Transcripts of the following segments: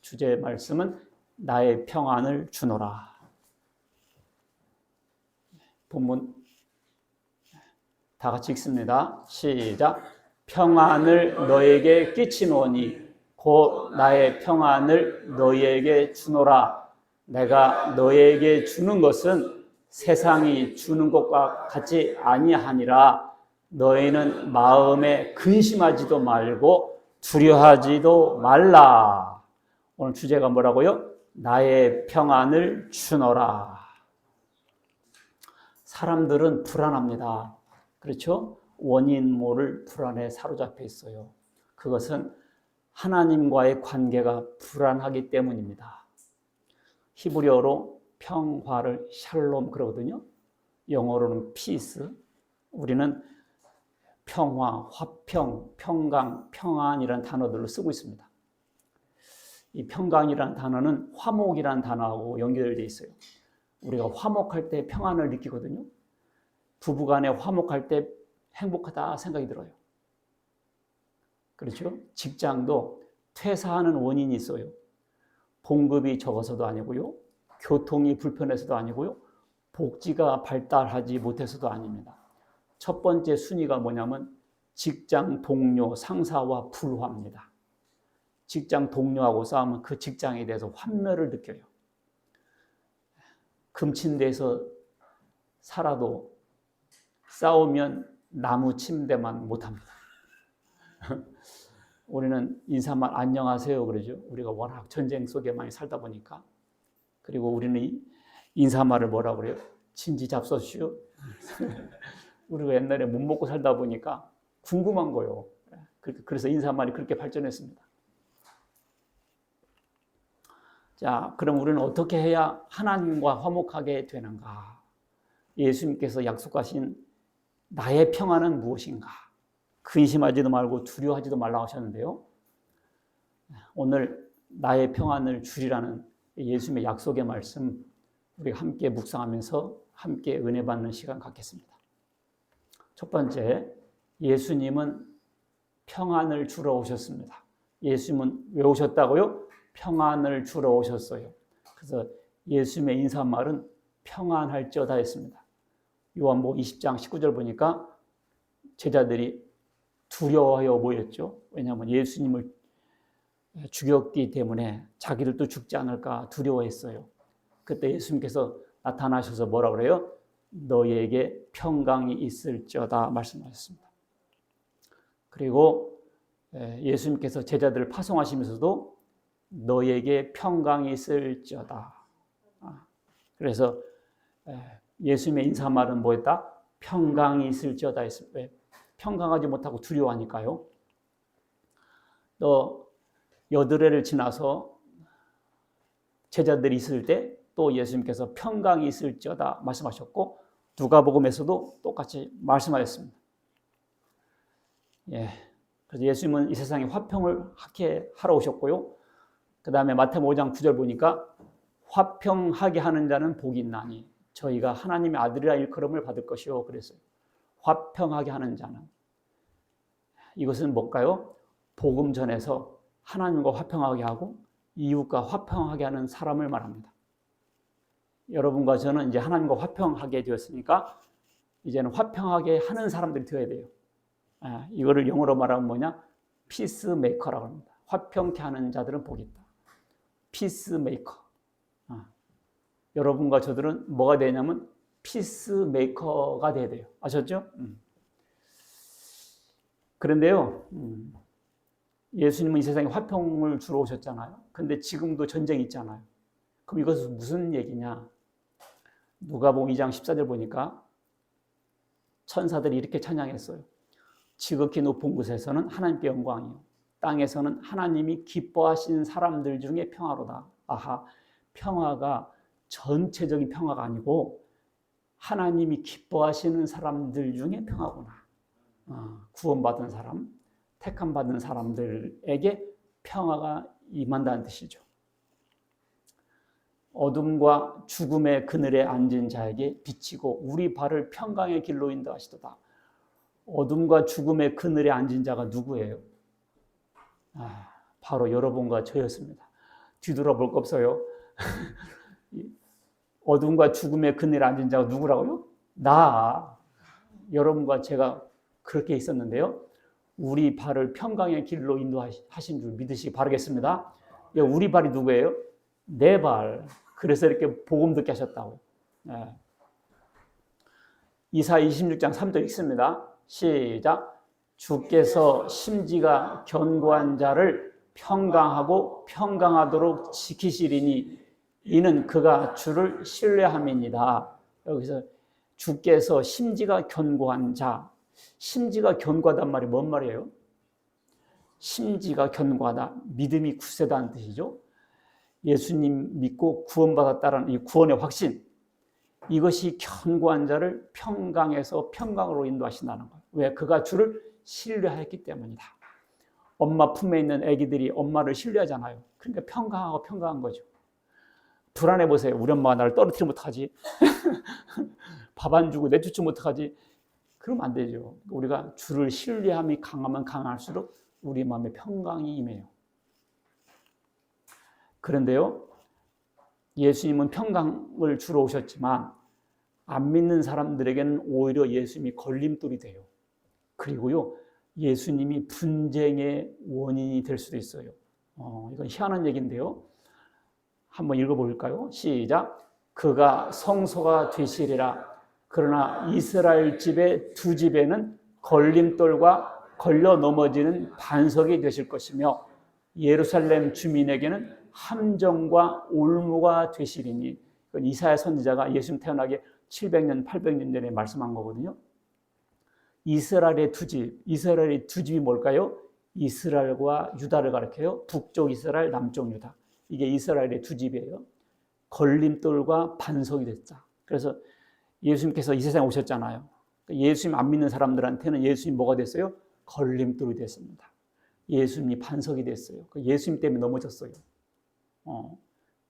주제의 말씀은 나의 평안을 주노라. 본문 다 같이 읽습니다. 시작. 평안을 너에게 끼치노니 곧 나의 평안을 너희에게 주노라. 내가 너희에게 주는 것은 세상이 주는 것과 같지 아니하니라. 너희는 마음에 근심하지도 말고 두려워하지도 말라. 오늘 주제가 뭐라고요? 나의 평안을 주노라. 사람들은 불안합니다. 그렇죠? 원인 모를 불안에 사로잡혀 있어요. 그것은 하나님과의 관계가 불안하기 때문입니다. 히브리어로 평화를 샬롬 그러거든요. 영어로는 peace. 우리는 평화, 화평, 평강, 평안이라는 단어들로 쓰고 있습니다. 이 평강이라는 단어는 화목이라는 단어하고 연결되어 있어요. 우리가 화목할 때 평안을 느끼거든요. 부부간에 화목할 때 행복하다 생각이 들어요. 그렇죠? 직장도 퇴사하는 원인이 있어요. 봉급이 적어서도 아니고요. 교통이 불편해서도 아니고요. 복지가 발달하지 못해서도 아닙니다. 첫 번째 순위가 뭐냐면 직장 동료, 상사와 불화입니다. 직장 동료하고 싸우면 그 직장에 대해서 환멸을 느껴요. 금침대에서 살아도 싸우면 나무 침대만 못합니다. 우리는 인사말 안녕하세요 그러죠. 우리가 워낙 전쟁 속에 많이 살다 보니까. 그리고 우리는 인사말을 뭐라고 그래요? 진지 잡숴시오. 우리가 옛날에 못 먹고 살다 보니까 궁금한 거예요. 그래서 인사말이 그렇게 발전했습니다. 자, 그럼 우리는 어떻게 해야 하나님과 화목하게 되는가? 예수님께서 약속하신 나의 평안은 무엇인가? 근심하지도 말고 두려워하지도 말라고 하셨는데요. 오늘 나의 평안을 주리라는 예수님의 약속의 말씀 우리가 함께 묵상하면서 함께 은혜 받는 시간 갖겠습니다. 첫 번째, 예수님은 평안을 주러 오셨습니다. 예수님은 왜 오셨다고요? 평안을 주러 오셨어요. 그래서 예수님의 인사말은 평안할지어다 했습니다. 요한복음 20장 19절 보니까 제자들이 두려워하여 모였죠. 왜냐하면 예수님을 죽였기 때문에 자기들도 죽지 않을까 두려워했어요. 그때 예수님께서 나타나셔서 뭐라고 그래요? 너희에게 평강이 있을지어다 말씀하셨습니다. 그리고 예수님께서 제자들을 파송하시면서도 너희에게 평강이 있을지어다. 그래서 예수님의 인사말은 뭐였다? 평강이 있을지어다 했습니다. 왜? 평강하지 못하고 두려워하니까요. 또 여드레를 지나서 제자들이 있을 때 또 예수님께서 평강이 있을지어다 말씀하셨고 누가복음에서도 똑같이 말씀하셨습니다. 그래서 예수님은 이 세상에 화평을 하러 오셨고요. 그 다음에 마태복음 5장 9절 보니까 화평하게 하는 자는 복이 있나니 저희가 하나님의 아들이라 일컬음을 받을 것이요 그랬어요. 화평하게 하는 자는. 이것은 뭘까요? 복음 전에서 하나님과 화평하게 하고 이웃과 화평하게 하는 사람을 말합니다. 여러분과 저는 이제 하나님과 화평하게 되었으니까 이제는 화평하게 하는 사람들이 되어야 돼요. 이거를 영어로 말하면 뭐냐? 피스메이커라고 합니다. 화평케 하는 자들은 복이 있다. 피스메이커. 여러분과 저들은 뭐가 되냐면 피스메이커가 돼야 돼요. 아셨죠? 그런데요, 예수님은 이 세상에 화평을 주러 오셨잖아요. 근데 지금도 전쟁이 있잖아요. 그럼 이것은 무슨 얘기냐? 누가복음 2장 14절 보니까 천사들이 이렇게 찬양했어요. 지극히 높은 곳에서는 하나님께 영광이요. 땅에서는 하나님이 기뻐하시는 사람들 중에 평화로다. 아하, 평화가 전체적인 평화가 아니고 하나님이 기뻐하시는 사람들 중에 평화구나. 구원받은 사람, 택함받은 사람들에게 평화가 임한다는 뜻이죠. 어둠과 죽음의 그늘에 앉은 자에게 비치고 우리 발을 평강의 길로 인도하시도다. 어둠과 죽음의 그늘에 앉은 자가 누구예요? 바로 여러분과 저였습니다. 뒤돌아볼 거 없어요. 어둠과 죽음의 그늘에 앉은 자가 누구라고요? 나. 여러분과 제가 그렇게 있었는데요. 우리 발을 평강의 길로 인도하신 줄 믿으시기 바라겠습니다. 우리 발이 누구예요? 내 발. 그래서 이렇게 복음 듣게 하셨다고. 네. 이사 26장 3절 읽습니다. 시작. 주께서 심지가 견고한 자를 평강하고 평강하도록 지키시리니 이는 그가 주를 신뢰함이니이다. 여기서 주께서 심지가 견고한 자, 심지가 견고하단 말이 뭔 말이에요? 심지가 견고하다, 믿음이 굳세다는 뜻이죠. 예수님 믿고 구원받았다는 이 구원의 확신, 이것이 견고한 자를 평강에서 평강으로 인도하신다는 거예요. 왜? 그가 주를 신뢰하였기 때문이다. 엄마 품에 있는 아기들이 엄마를 신뢰하잖아요. 그러니까 평강하고 평강한 거죠. 불안해 보세요. 우리 엄마가 나를 떨어뜨리면 어떡하지? 밥 안 주고 내쫓으면 어떡하지? 그러면 안 되죠. 우리가 주를 신뢰함이 강하면 강할수록 우리 마음에 평강이 임해요. 그런데요, 예수님은 평강을 주러 오셨지만 안 믿는 사람들에게는 오히려 예수님이 걸림돌이 돼요. 그리고요, 예수님이 분쟁의 원인이 될 수도 있어요. 이건 희한한 얘기인데요. 한번 읽어볼까요? 시작. 그가 성소가 되시리라. 그러나 이스라엘 집의 두 집에는 걸림돌과 걸려 넘어지는 반석이 되실 것이며 예루살렘 주민에게는 함정과 올무가 되시리니. 이사야 선지자가 예수님 태어나기 700년, 800년 전에 말씀한 거거든요. 이스라엘의 두 집, 이스라엘의 두 집이 뭘까요? 이스라엘과 유다를 가리켜요. 북쪽 이스라엘, 남쪽 유다. 이게 이스라엘의 두 집이에요. 걸림돌과 반석이 됐다. 그래서 예수님께서 이 세상에 오셨잖아요. 예수님 안 믿는 사람들한테는 예수님 뭐가 됐어요? 걸림돌이 됐습니다. 예수님이 반석이 됐어요. 예수님 때문에 넘어졌어요.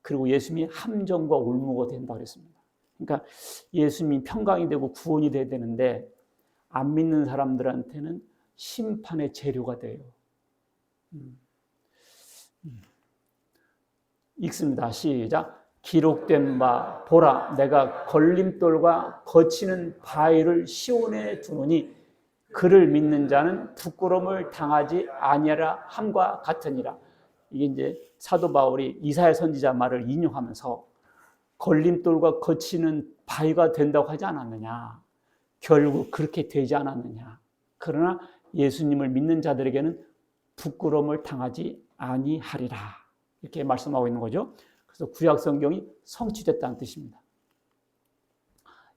그리고 예수님이 함정과 올무가 된다고 했습니다. 그러니까 예수님이 평강이 되고 구원이 돼야 되는데 안 믿는 사람들한테는 심판의 재료가 돼요. 읽습니다. 시작. 기록된 바 보라 내가 걸림돌과 거치는 바위를 시온에 두노니 그를 믿는 자는 부끄러움을 당하지 아니하라 함과 같으니라. 이게 이제 사도 바울이 이사야 선지자 말을 인용하면서 걸림돌과 거치는 바위가 된다고 하지 않았느냐. 결국 그렇게 되지 않았느냐. 그러나 예수님을 믿는 자들에게는 부끄러움을 당하지 아니하리라. 이렇게 말씀하고 있는 거죠. 그래서 구약 성경이 성취됐다는 뜻입니다.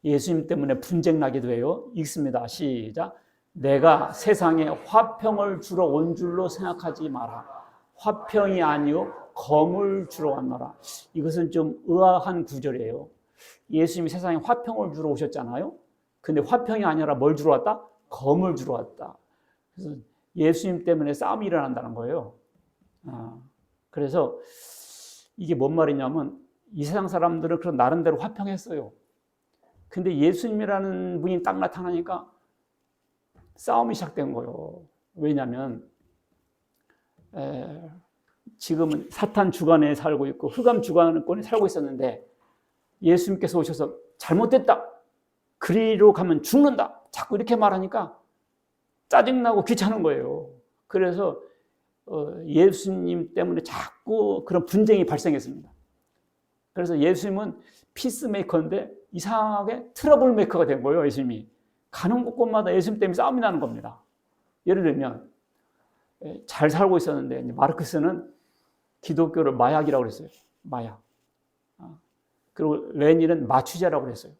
예수님 때문에 분쟁 나기도 해요. 읽습니다. 시작. 내가 세상에 화평을 주러 온 줄로 생각하지 마라. 화평이 아니요 검을 주러 왔노라. 이것은 좀 의아한 구절이에요. 예수님이 세상에 화평을 주러 오셨잖아요. 근데 화평이 아니라 뭘 주러 왔다? 검을 주러 왔다. 그래서 예수님 때문에 싸움이 일어난다는 거예요. 그래서 이게 뭔 말이냐면 이 세상 사람들은 그런 나름대로 화평했어요. 근데 예수님이라는 분이 딱 나타나니까 싸움이 시작된 거예요. 왜냐하면 지금은 사탄 주관에 살고 있고 흑암 주관권에 살고 있었는데 예수님께서 오셔서 잘못됐다. 그리로 가면 죽는다. 자꾸 이렇게 말하니까 짜증나고 귀찮은 거예요. 그래서 예수님 때문에 자꾸 그런 분쟁이 발생했습니다. 그래서 예수님은 피스메이커인데 이상하게 트러블 메이커가 된 거예요. 예수님이. 가는 곳곳마다 예수님 때문에 싸움이 나는 겁니다. 예를 들면 잘 살고 있었는데 마르크스는 기독교를 마약이라고 그랬어요. 마약. 그리고 레닌은 마취제라고 그랬어요.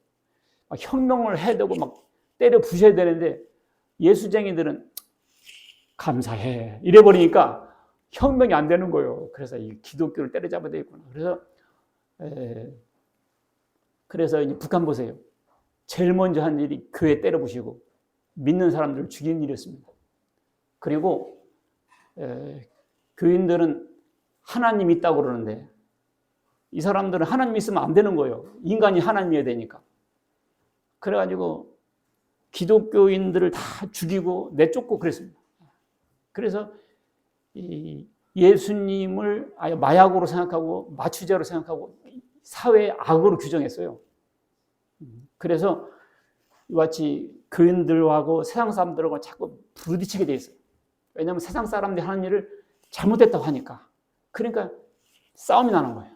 막 혁명을 해야 되고 막 때려 부셔야 되는데 예수쟁이들은 감사해 이래버리니까 혁명이 안 되는 거예요. 그래서 이 기독교를 때려잡아야 되겠구나. 그래서 이제 북한 보세요. 제일 먼저 한 일이 교회 때려 부시고 믿는 사람들을 죽이는 일이었습니다. 그리고 교인들은 하나님 있다고 그러는데 이 사람들은 하나님 있으면 안 되는 거예요. 인간이 하나님이어야 되니까. 그래가지고 기독교인들을 다 죽이고 내쫓고 그랬습니다. 그래서 이 예수님을 아예 마약으로 생각하고 마취제로 생각하고 사회의 악으로 규정했어요. 그래서 이같이 교인들하고 세상 사람들하고 자꾸 부딪히게 돼 있어요. 왜냐하면 세상 사람들이 하는 일을 잘못했다고 하니까. 그러니까 싸움이 나는 거예요.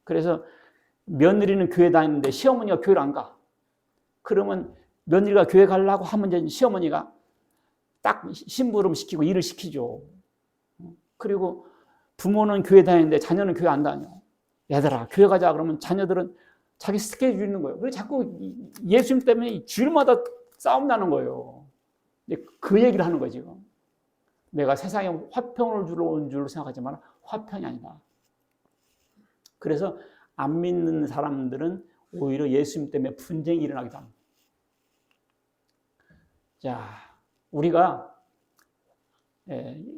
그래서 며느리는 교회 다니는데 시어머니가 교회를 안 가. 그러면 며느리가 교회 가려고 하면 이제 시어머니가 딱 심부름 시키고 일을 시키죠. 그리고 부모는 교회 다니는데 자녀는 교회 안 다녀. 얘들아 교회 가자 그러면 자녀들은 자기 스케줄 있는 거예요. 그래서 자꾸 예수님 때문에 주일마다 싸움 나는 거예요. 그 얘기를 하는 거지. 내가 세상에 화평을 주러 온 줄 생각하지만 화평이 아니다. 그래서 안 믿는 사람들은 오히려 예수님 때문에 분쟁이 일어나기도 합니다. 자, 우리가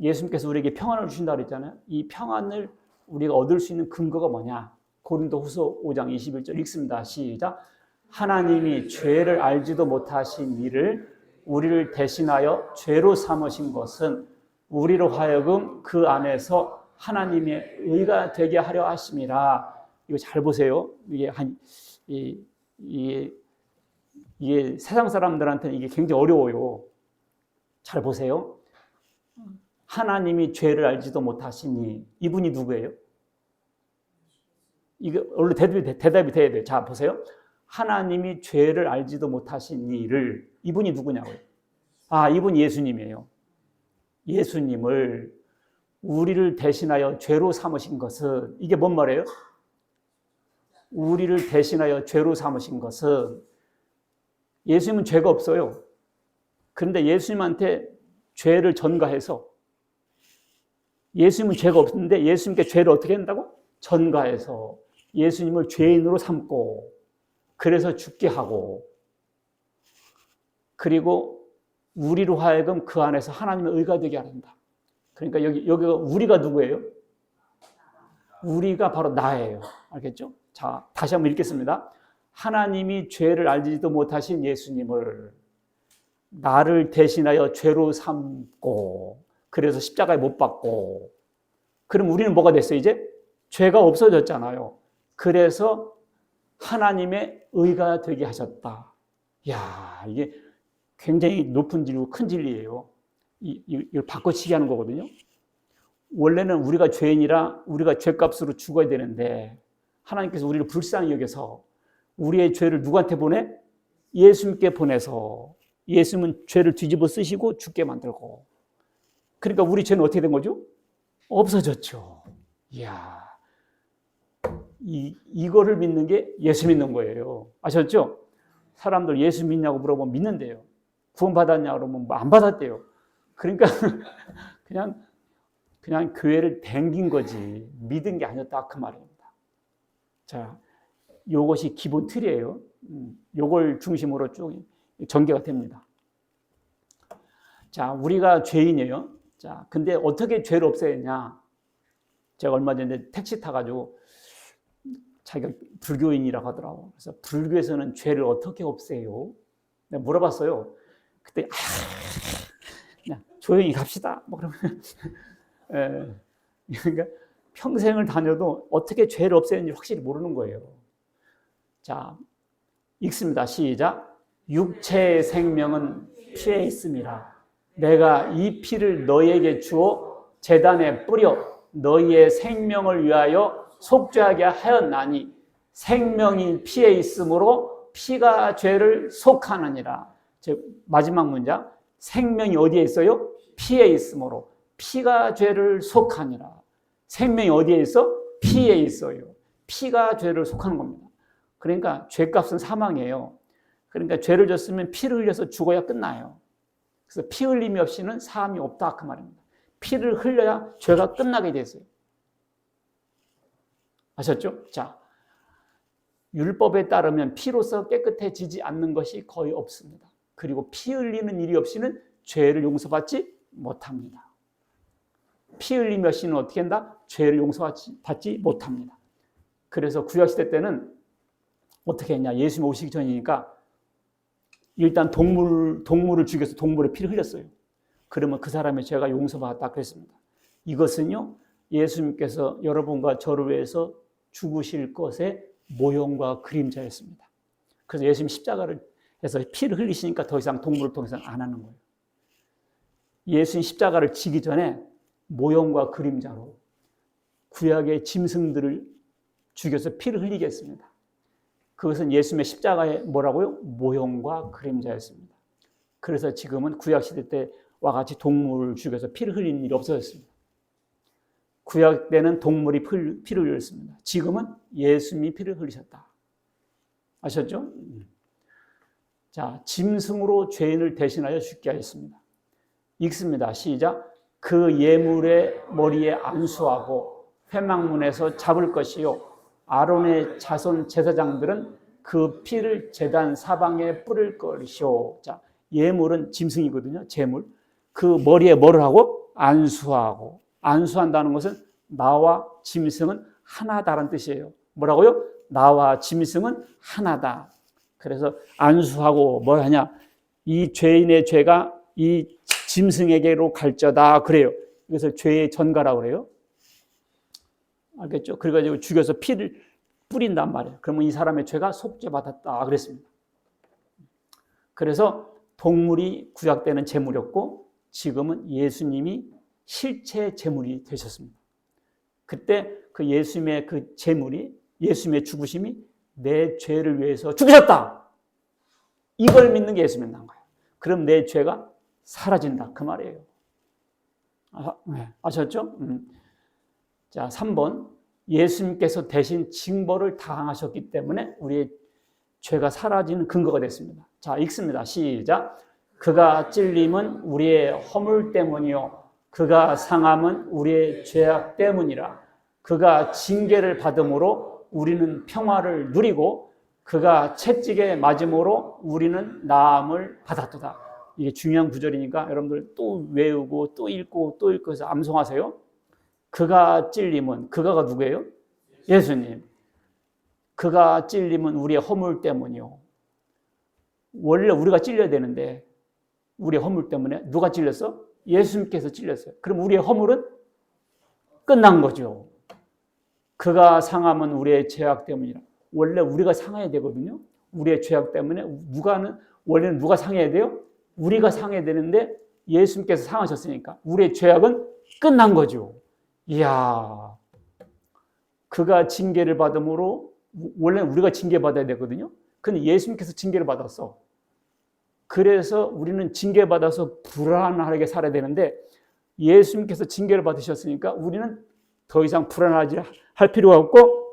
예수님께서 우리에게 평안을 주신다고 그랬잖아요. 이 평안을 우리가 얻을 수 있는 근거가 뭐냐? 고린도후서 5장 21절 읽습니다. 시작. 하나님이 죄를 알지도 못하신 이를 우리를 대신하여 죄로 삼으신 것은 우리로 하여금 그 안에서 하나님의 의가 되게 하려 하심이라. 이거 잘 보세요. 이게 세상 사람들한테는 이게 굉장히 어려워요. 잘 보세요. 하나님이 죄를 알지도 못하시니 이분이 누구예요? 이게 원래 대답이 돼야 돼요. 자, 보세요. 하나님이 죄를 알지도 못하시니를 이분이 누구냐고요? 아, 이분이 예수님이에요. 예수님을 우리를 대신하여 죄로 삼으신 것은 이게 뭔 말이에요? 우리를 대신하여 죄로 삼으신 것은 예수님은 죄가 없어요. 그런데 예수님한테 죄를 전가해서 예수님은 죄가 없는데 예수님께 죄를 어떻게 한다고? 전가해서 예수님을 죄인으로 삼고 그래서 죽게 하고 그리고 우리로 하여금 그 안에서 하나님의 의가 되게 한다. 그러니까 여기가 우리가 누구예요? 우리가 바로 나예요. 알겠죠? 자, 다시 한번 읽겠습니다. 하나님이 죄를 알지도 못하신 예수님을 나를 대신하여 죄로 삼고 그래서 십자가에 못 박고 그럼 우리는 뭐가 됐어요 이제? 죄가 없어졌잖아요. 그래서 하나님의 의가 되게 하셨다. 이야, 이게 굉장히 높은 진리고 큰 진리예요. 이걸 바꿔치기 하는 거거든요. 원래는 우리가 죄인이라 우리가 죄값으로 죽어야 되는데 하나님께서 우리를 불쌍히 여겨서 우리의 죄를 누구한테 보내? 예수님께 보내서 예수님은 죄를 뒤집어 쓰시고 죽게 만들고 그러니까 우리 죄는 어떻게 된 거죠? 없어졌죠. 이야, 이거를 믿는 게 예수 믿는 거예요. 아셨죠? 사람들 예수 믿냐고 물어보면 믿는데요. 구원받았냐고 그러면 안 받았대요. 그러니까 그냥 교회를 댕긴 거지 믿은 게 아니었다 그 말입니다. 자, 요것이 기본 틀이에요. 요걸 중심으로 쭉 전개가 됩니다. 자, 우리가 죄인이에요. 자, 근데 어떻게 죄를 없애냐? 제가 얼마 전에 택시 타가지고 자기가 불교인이라고 하더라고. 그래서 불교에서는 죄를 어떻게 없애요? 내가 물어봤어요. 그때 그냥 조용히 갑시다. 뭐 그러면 그러니까 평생을 다녀도 어떻게 죄를 없애는지 확실히 모르는 거예요. 자, 읽습니다. 시작. 육체의 생명은 피에 있음이라. 내가 이 피를 너희에게 주어 제단에 뿌려 너희의 생명을 위하여 속죄하게 하였나니 생명이 피에 있으므로 피가 죄를 속하느니라. 마지막 문장. 생명이 어디에 있어요? 피에 있으므로 피가 죄를 속하니라. 생명이 어디에 있어? 피에 있어요. 피가 죄를 속하는 겁니다. 그러니까 죄값은 사망이에요. 그러니까 죄를 졌으면 피를 흘려서 죽어야 끝나요. 그래서 피 흘림이 없이는 사함이 없다 그 말입니다. 피를 흘려야 죄가 끝나게 됐어요. 아셨죠? 자, 율법에 따르면 피로서 깨끗해지지 않는 것이 거의 없습니다. 그리고 피 흘리는 일이 없이는 죄를 용서받지 못합니다. 피 흘림이 없이는 어떻게 한다? 죄를 용서받지 못합니다. 그래서 구약시대 때는 어떻게 했냐? 예수님 오시기 전이니까 일단 동물을 죽여서 동물의 피를 흘렸어요. 그러면 그 사람의 죄가 용서받았다 그랬습니다. 이것은요, 예수님께서 여러분과 저를 위해서 죽으실 것의 모형과 그림자였습니다. 그래서 예수님 십자가를 해서 피를 흘리시니까 더 이상 동물을 통해서는 안 하는 거예요. 예수님 십자가를 지기 전에 모형과 그림자로 구약의 짐승들을 죽여서 피를 흘리게 했습니다. 그것은 예수님의 십자가의 뭐라고요? 모형과 그림자였습니다. 그래서 지금은 구약시대 때와 같이 동물을 죽여서 피를 흘리는 일이 없어졌습니다. 구약 때는 동물이 피를 흘렸습니다. 지금은 예수님이 피를 흘리셨다. 아셨죠? 자, 짐승으로 죄인을 대신하여 죽게 하였습니다. 읽습니다. 시작. 그 예물의 머리에 안수하고 회막문에서 잡을 것이요. 아론의 자손 제사장들은 그 피를 제단 사방에 뿌릴 것이요. 자, 예물은 짐승이거든요. 제물. 그 머리에 뭐를 하고? 안수하고. 안수한다는 것은 나와 짐승은 하나다라는 뜻이에요. 뭐라고요? 나와 짐승은 하나다. 그래서 안수하고 뭘 하냐? 이 죄인의 죄가 이 짐승에게로 갈저다 그래요. 이것을 죄의 전가라고 그래요. 알겠죠? 그래가지고 죽여서 피를 뿌린단 말이에요. 그러면 이 사람의 죄가 속죄받았다 그랬습니다. 그래서 동물이 구약 때는 제물이었고 지금은 예수님이 실체 제물이 되셨습니다. 그때 그 예수님의 그 제물이 예수님의 죽으심이 내 죄를 위해서 죽으셨다. 이걸 믿는 게 예수 믿는 거예요. 그럼 내 죄가 사라진다 그 말이에요. 아셨죠? 자, 3번. 예수님께서 대신 징벌을 당하셨기 때문에 우리의 죄가 사라지는 근거가 됐습니다. 자, 읽습니다. 시작. 그가 찔림은 우리의 허물 때문이요. 그가 상함은 우리의 죄악 때문이라. 그가 징계를 받음으로 우리는 평화를 누리고 그가 채찍에 맞음으로 우리는 나음을 받았도다. 이게 중요한 구절이니까 여러분들 또 외우고 또 읽고 또 읽고 해서 암송하세요. 그가 찔림은, 그가가 누구예요? 예수님. 그가 찔림은 우리의 허물 때문이요. 원래 우리가 찔려야 되는데 우리의 허물 때문에 누가 찔렸어? 예수님께서 찔렸어요. 그럼 우리의 허물은 끝난 거죠. 그가 상함은 우리의 죄악 때문이라. 원래 우리가 상해야 되거든요. 우리의 죄악 때문에 원래는 누가 상해야 돼요? 우리가 상해야 되는데 예수님께서 상하셨으니까 우리의 죄악은 끝난 거죠. 이야, 그가 징계를 받음으로 원래는 우리가 징계받아야 되거든요. 근데 예수님께서 징계를 받았어. 그래서 우리는 징계받아서 불안하게 살아야 되는데 예수님께서 징계를 받으셨으니까 우리는 더 이상 불안하지 할 필요가 없고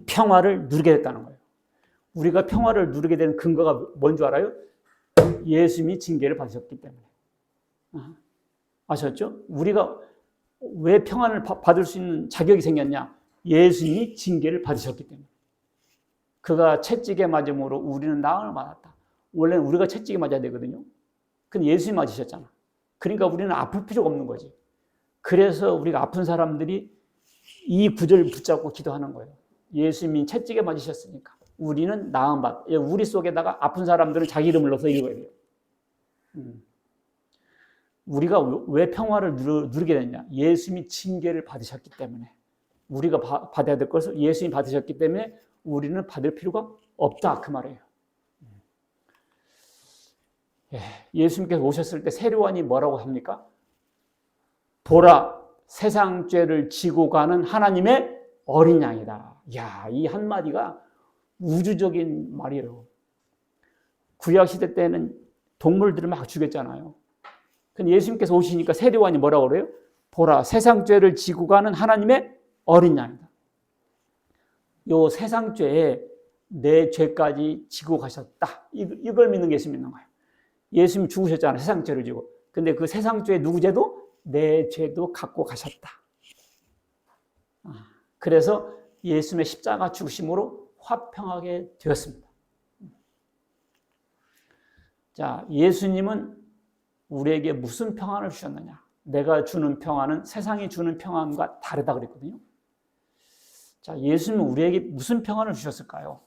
평화를 누리게 됐다는 거예요. 우리가 평화를 누리게 되는 근거가 뭔 줄 알아요? 예수님이 징계를 받으셨기 때문에. 아셨죠? 우리가 왜 평안을 받을 수 있는 자격이 생겼냐? 예수님이 징계를 받으셨기 때문에. 그가 채찍에 맞음으로 우리는 나음을 받았다. 원래는 우리가 채찍에 맞아야 되거든요. 근데 예수님이 맞으셨잖아. 그러니까 우리는 아플 필요가 없는 거지. 그래서 우리가 아픈 사람들이 이 구절을 붙잡고 기도하는 거예요. 예수님이 채찍에 맞으셨으니까 우리는 나음 받. 우리 속에다가 아픈 사람들은 자기 이름을 넣어서 읽어야 돼요. 우리가 왜 평화를 누리게 됐냐? 예수님이 징계를 받으셨기 때문에. 우리가 받아야 될 것을 예수님이 받으셨기 때문에 우리는 받을 필요가 없다 그 말이에요. 예수님께서 오셨을 때 세례요한이 뭐라고 합니까? 보라, 세상 죄를 지고 가는 하나님의 어린 양이다. 이야, 이 한마디가 우주적인 말이에요. 구약시대 때는 동물들을 막 죽였잖아요. 근데 예수님께서 오시니까 세례요한이 뭐라고 그래요? 보라, 세상 죄를 지고 가는 하나님의 어린 양이다. 요 세상 죄에 내 죄까지 지고 가셨다. 이걸 믿는 게 예수 믿는 거예요. 예수님이 죽으셨잖아요. 세상 죄를 지고. 근데 그 세상 죄 누구 죄도? 내 죄도 갖고 가셨다. 그래서 예수님의 십자가 죽으심으로 화평하게 되었습니다. 자, 예수님은 우리에게 무슨 평안을 주셨느냐? 내가 주는 평안은 세상이 주는 평안과 다르다 그랬거든요. 자, 예수님은 우리에게 무슨 평안을 주셨을까요?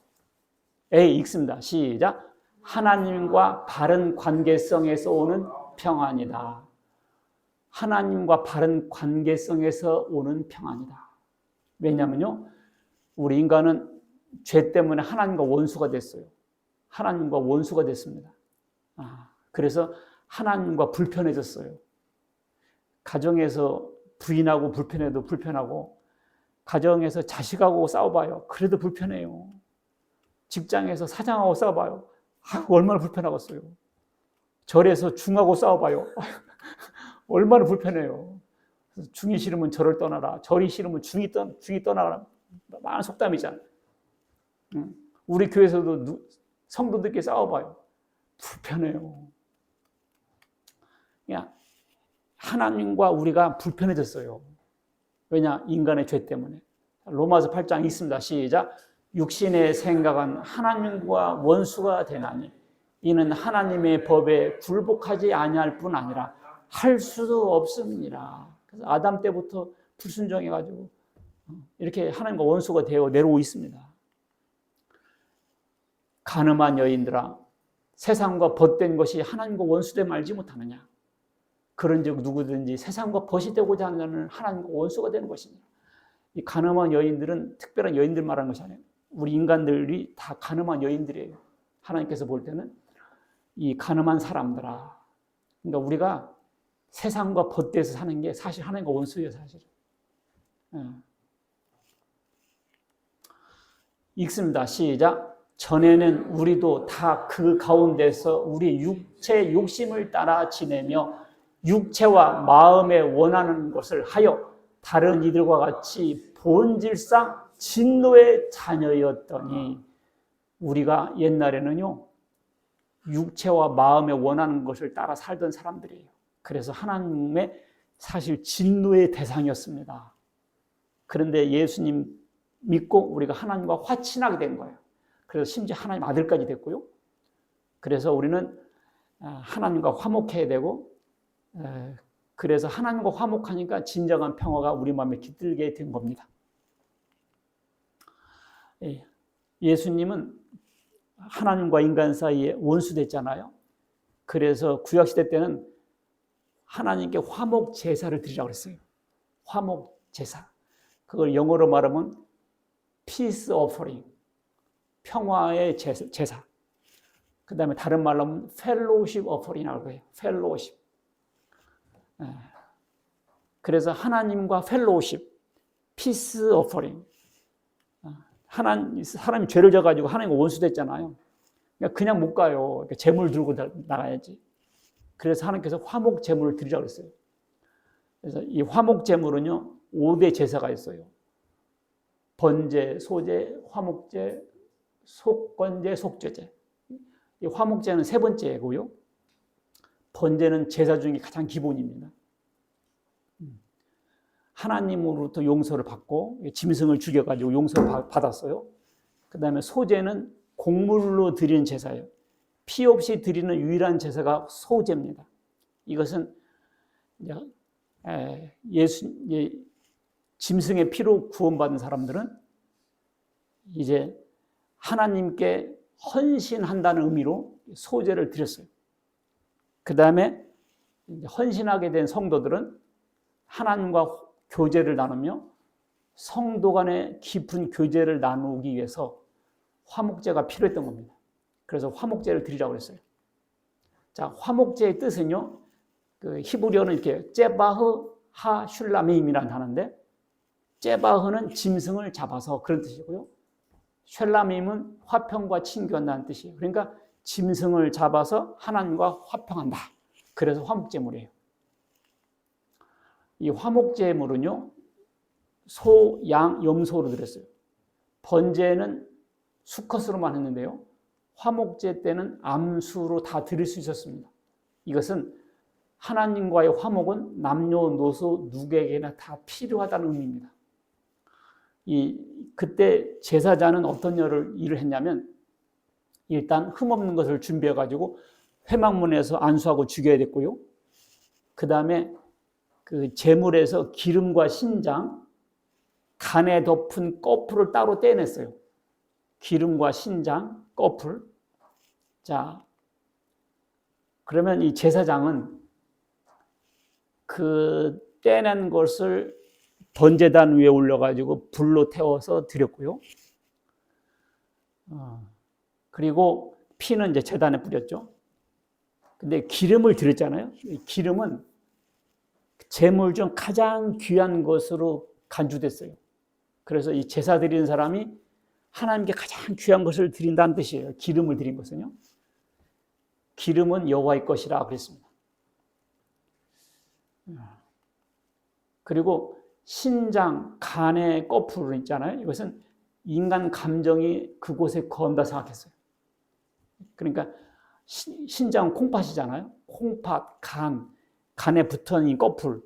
읽습니다. 시작. 하나님과 바른 관계성에서 오는 평안이다. 하나님과 바른 관계성에서 오는 평안이다. 왜냐하면요, 우리 인간은 죄 때문에 하나님과 원수가 됐어요. 하나님과 원수가 됐습니다. 그래서 하나님과 불편해졌어요. 가정에서 부인하고 불편해도 불편하고, 가정에서 자식하고 싸워봐요. 그래도 불편해요. 직장에서 사장하고 싸워봐요. 얼마나 불편하겠어요. 절에서 중하고 싸워봐요. 얼마나 불편해요. 중이 싫으면 절을 떠나라. 절이 싫으면 중이 떠나라. 많은 속담이잖아요. 우리 교회에서도 성도들끼리 싸워봐요. 불편해요. 그냥 하나님과 우리가 불편해졌어요. 왜냐? 인간의 죄 때문에. 로마서 8장 있습니다. 시작. 육신의 생각은 하나님과 원수가 되나니 이는 하나님의 법에 굴복하지 아니할 뿐 아니라 할 수도 없습니다. 그래서 아담 때부터 불순종해가지고 이렇게 하나님과 원수가 되어 내려오고 있습니다. 가늠한 여인들아, 세상과 벗된 것이 하나님과 원수됨 알지 못하느냐? 그런즉 누구든지 세상과 벗이 되고자 하는 자는 하나님과 원수가 되는 것이니라. 이 가늠한 여인들은 특별한 여인들 말하는 것이 아니에요. 우리 인간들이 다 가늠한 여인들이에요. 하나님께서 볼 때는 이 가늠한 사람들아. 그러니까 우리가 세상과 벗대서 사는 게 사실 하나님과 원수예요, 사실은. 읽습니다. 시작. 전에는 우리도 다 그 가운데서 우리 육체 욕심을 따라 지내며 육체와 마음에 원하는 것을 하여 다른 이들과 같이 본질상 진노의 자녀였더니, 우리가 옛날에는요 육체와 마음에 원하는 것을 따라 살던 사람들이에요. 그래서 하나님의 사실 진노의 대상이었습니다. 그런데 예수님 믿고 우리가 하나님과 화친하게 된 거예요. 그래서 심지어 하나님 아들까지 됐고요. 그래서 우리는 하나님과 화목해야 되고, 그래서 하나님과 화목하니까 진정한 평화가 우리 마음에 깃들게 된 겁니다. 예수님은 하나님과 인간 사이에 원수 됐잖아요. 그래서 구약시대 때는 하나님께 화목 제사를 드리라고 했어요. 화목 제사. 그걸 영어로 말하면 peace offering, 평화의 제사. 그 다음에 다른 말로 하면 fellowship offering이라고 해요. fellowship. 그래서 하나님과 fellowship, peace offering. 사람이 죄를 져가지고 하나님과 원수 됐잖아요. 그냥 못 가요. 제물 들고 나가야지. 그래서 하나님께서 화목 제물을 드리라고 했어요. 그래서 이 화목 제물은요 5대 제사가 있어요. 번제, 소제, 화목제, 속건제, 속죄제. 이 화목제는 세 번째고요. 번제는 제사 중에 가장 기본입니다. 하나님으로부터 용서를 받고 짐승을 죽여가지고 용서를 받았어요. 그 다음에 소제는 곡물로 드리는 제사예요. 피 없이 드리는 유일한 제사가 소제입니다. 이것은 짐승의 피로 구원받은 사람들은 이제 하나님께 헌신한다는 의미로 소제를 드렸어요. 그 다음에 헌신하게 된 성도들은 하나님과 교제를 나누며 성도 간의 깊은 교제를 나누기 위해서 화목제가 필요했던 겁니다. 그래서 화목제를 드리라고 했어요. 자, 화목제의 뜻은요, 그 히브리어는 이렇게 제바흐 하 슐라메임이라는 단어인데, 제바흐는 짐승을 잡아서 그런 뜻이고요. 슐라메임은 화평과 친교한다는 뜻이에요. 그러니까 짐승을 잡아서 하나님과 화평한다. 그래서 화목제물이에요. 이 화목제물은요, 소, 양, 염소로 드렸어요. 번제는 수컷으로만 했는데요. 화목제 때는 암수로 다 드릴 수 있었습니다. 이것은 하나님과의 화목은 남녀노소 누구에게나 다 필요하다는 의미입니다. 그때 제사장은 어떤 일을 했냐면, 일단 흠없는 것을 준비해가지고 회막문에서 안수하고 죽여야 됐고요. 그 다음에 그 제물에서 기름과 신장, 간에 덮은 꺼풀을 따로 떼냈어요. 기름과 신장, 꺼풀. 자, 그러면 이 제사장은 그 떼낸 것을 번제단 위에 올려가지고 불로 태워서 드렸고요. 그리고 피는 이제 제단에 뿌렸죠. 근데 기름을 드렸잖아요. 기름은 제물 중 가장 귀한 것으로 간주됐어요. 그래서 이 제사 드리는 사람이 하나님께 가장 귀한 것을 드린다는 뜻이에요. 기름을 드린 것은요. 기름은 여호와의 것이라 그랬습니다. 그리고 신장, 간의 거풀 있잖아요. 이것은 인간 감정이 그곳에 거한다 생각했어요. 그러니까 신장은 콩팥이잖아요. 콩팥, 간에 붙은 이 거풀.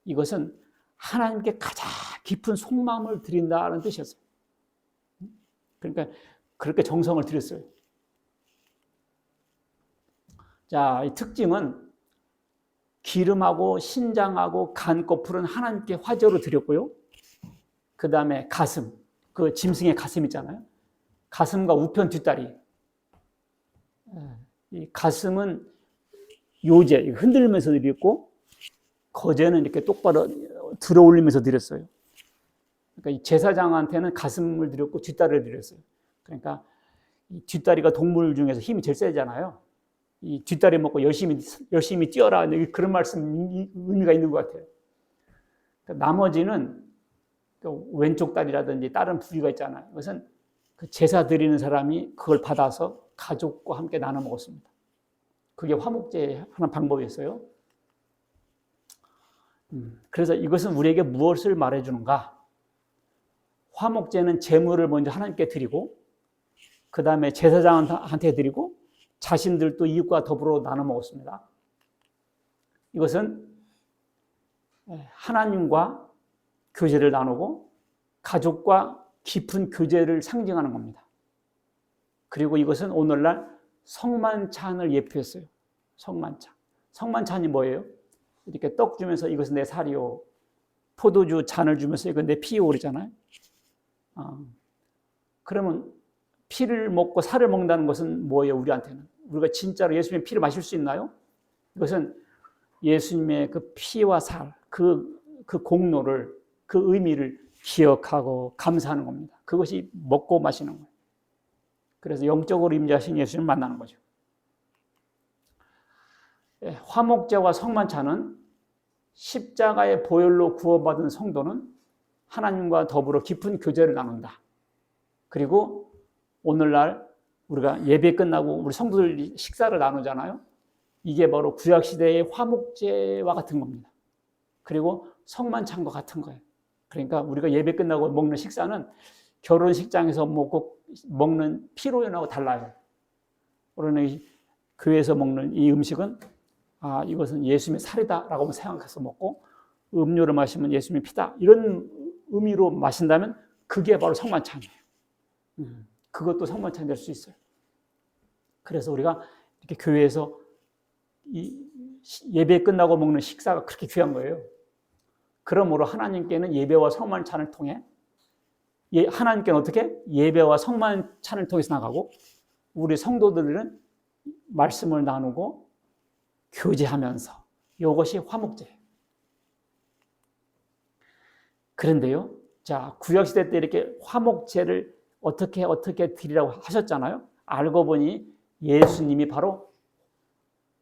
이것은 하나님께 가장 깊은 속마음을 드린다는 뜻이었어요. 그러니까 그렇게 정성을 들였어요. 자, 이 특징은 기름하고 신장하고 간 거풀은 하나님께 화제로 드렸고요. 그 다음에 가슴, 그 짐승의 가슴 있잖아요. 가슴과 우편 뒷다리. 이 가슴은 요제, 흔들면서 드렸고, 거제는 이렇게 똑바로 들어 올리면서 드렸어요. 그러니까 이 제사장한테는 가슴을 드렸고 뒷다리를 드렸어요. 그러니까 이 뒷다리가 동물 중에서 힘이 제일 세잖아요. 이 뒷다리 먹고 열심히 뛰어라. 그런 말씀 의미가 있는 것 같아요. 그러니까 나머지는 또 왼쪽 다리라든지 다른 부위가 있잖아요. 그것은 그 제사 드리는 사람이 그걸 받아서 가족과 함께 나눠 먹었습니다. 그게 화목제의 하나 방법이었어요. 그래서 이것은 우리에게 무엇을 말해주는가? 화목제는 제물을 먼저 하나님께 드리고 그 다음에 제사장한테 드리고 자신들도 이웃과 더불어 나눠 먹었습니다. 이것은 하나님과 교제를 나누고 가족과 깊은 교제를 상징하는 겁니다. 그리고 이것은 오늘날 성만찬을 예표했어요. 성만찬. 성만찬이 뭐예요? 이렇게 떡 주면서 이것은 내 살이요. 포도주 잔을 주면서 이건 내 피요 그러잖아요. 그러면 피를 먹고 살을 먹는다는 것은 뭐예요? 우리한테는. 우리가 진짜로 예수님의 피를 마실 수 있나요? 이것은 예수님의 그 피와 살, 그 공로를, 그 의미를 기억하고 감사하는 겁니다. 그것이 먹고 마시는 거예요. 그래서 영적으로 임재하신 예수님을 만나는 거죠. 화목제와 성만찬은 십자가의 보혈로 구원받은 성도는 하나님과 더불어 깊은 교제를 나눈다. 그리고 오늘날 우리가 예배 끝나고 우리 성도들 식사를 나누잖아요. 이게 바로 구약시대의 화목제와 같은 겁니다. 그리고 성만찬과 같은 거예요. 그러니까 우리가 예배 끝나고 먹는 식사는 결혼식장에서 먹는 피로연하고 달라요. 우리는 교회에서 먹는 이 음식은 이것은 예수님의 살이다라고 생각해서 먹고 음료를 마시면 예수님의 피다 이런 의미로 마신다면 그게 바로 성만찬이에요. 그것도 성만찬이 될 수 있어요. 그래서 우리가 이렇게 교회에서 이 예배 끝나고 먹는 식사가 그렇게 귀한 거예요. 그러므로 하나님께는 예배와 성만찬을 통해 하나님께는 어떻게? 예배와 성만찬을 통해서 나가고 우리 성도들은 말씀을 나누고 교제하면서 이것이 화목제예요. 그런데요. 자, 구약시대 때 이렇게 화목제를 어떻게 드리라고 하셨잖아요. 알고 보니 예수님이 바로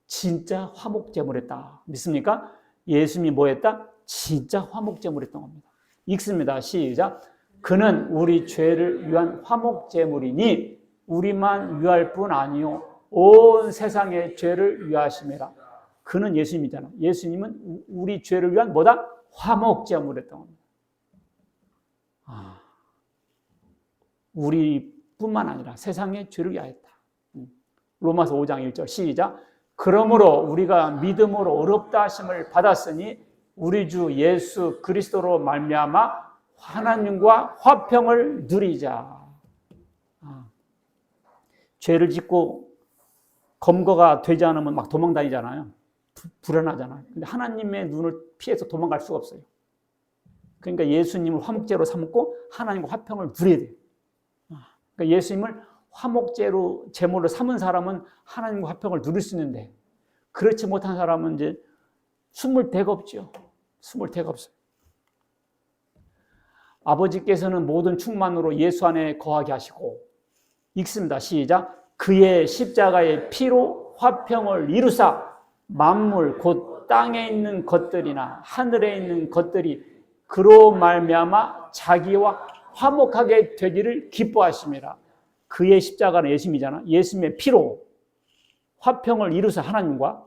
진짜 화목제물 했다. 믿습니까? 예수님이 뭐 했다? 진짜 화목제물 했던 겁니다. 읽습니다. 시작. 그는 우리 죄를 위한 화목제물이니 우리만 위할 뿐 아니요 온 세상의 죄를 위하심이라. 그는 예수님이잖아. 예수님은 우리 죄를 위한 뭐다? 화목제물 했던 겁니다. 우리뿐만 아니라 세상의 죄를 위하였다. 로마서 5장 1절 시작. 그러므로 우리가 믿음으로 의롭다 하심을 받았으니 우리 주 예수 그리스도로 말미암아 하나님과 화평을 누리자. 죄를 짓고 검거가 되지 않으면 막 도망다니잖아요. 불안하잖아요. 근데 하나님의 눈을 피해서 도망갈 수가 없어요. 그러니까 예수님을 화목제로 삼고 하나님과 화평을 누려야 돼요. 그러니까 예수님을 화목제로 제물로 삼은 사람은 하나님과 화평을 누릴 수 있는데 그렇지 못한 사람은 이제 숨을 데가 없죠. 숨을 데가 없어요. 아버지께서는 모든 충만으로 예수 안에 거하게 하시고, 읽습니다. 시작. 그의 십자가의 피로 화평을 이루사 만물 곧 땅에 있는 것들이나 하늘에 있는 것들이 그로 말미암아 자기와 화목하게 되기를 기뻐하심이라. 그의 십자가는 예수님이잖아. 예수님의 피로 화평을 이루사 하나님과